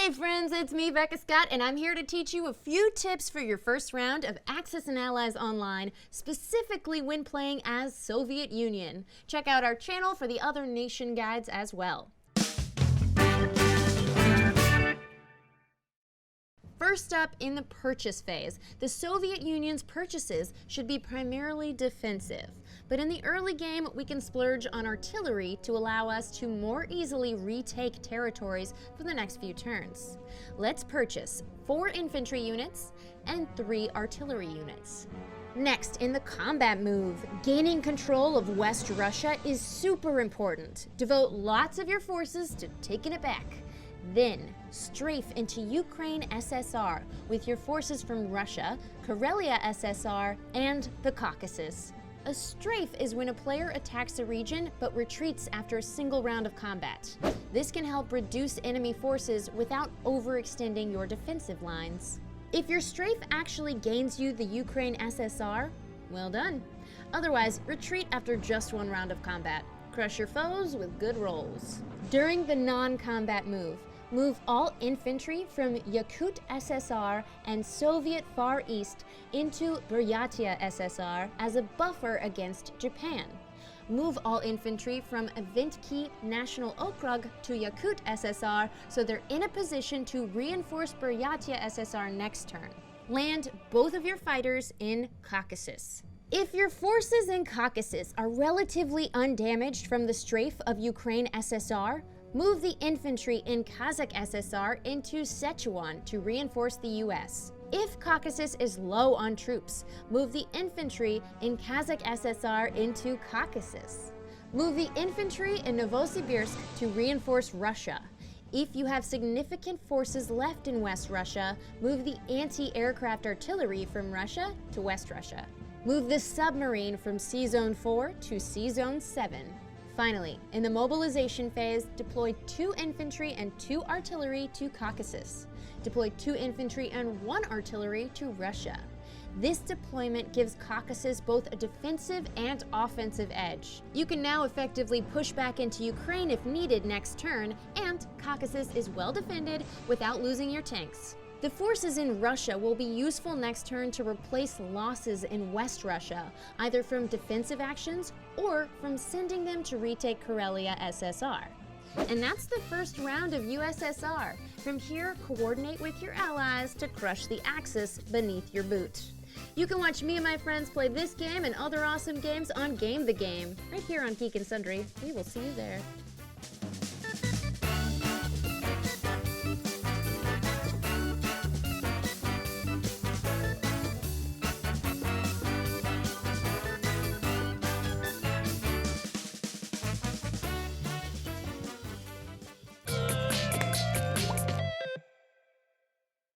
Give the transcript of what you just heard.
Hey friends, it's me, Becca Scott, and I'm here to teach you a few tips for your first round of Axis and Allies Online, specifically when playing as Soviet Union. Check out our channel for the other nation guides as well. First up, in the purchase phase, the Soviet Union's purchases should be primarily defensive. But in the early game, we can splurge on artillery to allow us to more easily retake territories for the next few turns. Let's purchase 4 infantry units and 3 artillery units. Next, in the combat move, gaining control of West Russia is super important. Devote lots of your forces to taking it back. Then, strafe into Ukraine SSR with your forces from Russia, Karelia SSR, and the Caucasus. A strafe is when a player attacks a region but retreats after a single round of combat. This can help reduce enemy forces without overextending your defensive lines. If your strafe actually gains you the Ukraine SSR, well done. Otherwise, retreat after just one round of combat. Crush your foes with good rolls. During the non-combat move, move all infantry from Yakut SSR and Soviet Far East into Buryatia SSR as a buffer against Japan. Move all infantry from Aventki National Okrug to Yakut SSR so they're in a position to reinforce Buryatia SSR next turn. Land both of your fighters in Caucasus. If your forces in Caucasus are relatively undamaged from the strafe of Ukraine SSR, move the infantry in Kazakh SSR into Sichuan to reinforce the US. If Caucasus is low on troops, move the infantry in Kazakh SSR into Caucasus. Move the infantry in Novosibirsk to reinforce Russia. If you have significant forces left in West Russia, move the anti-aircraft artillery from Russia to West Russia. Move the submarine from C-Zone 4 to C-Zone 7. Finally, in the mobilization phase, deploy 2 infantry and 2 artillery to Caucasus. Deploy 2 infantry and 1 artillery to Russia. This deployment gives Caucasus both a defensive and offensive edge. You can now effectively push back into Ukraine if needed next turn, and Caucasus is well defended without losing your tanks. The forces in Russia will be useful next turn to replace losses in West Russia, either from defensive actions or from sending them to retake Karelia SSR. And that's the first round of USSR. From here, coordinate with your allies to crush the Axis beneath your boot. You can watch me and my friends play this game and other awesome games on Game the Game, right here on Geek and Sundry. We will see you there.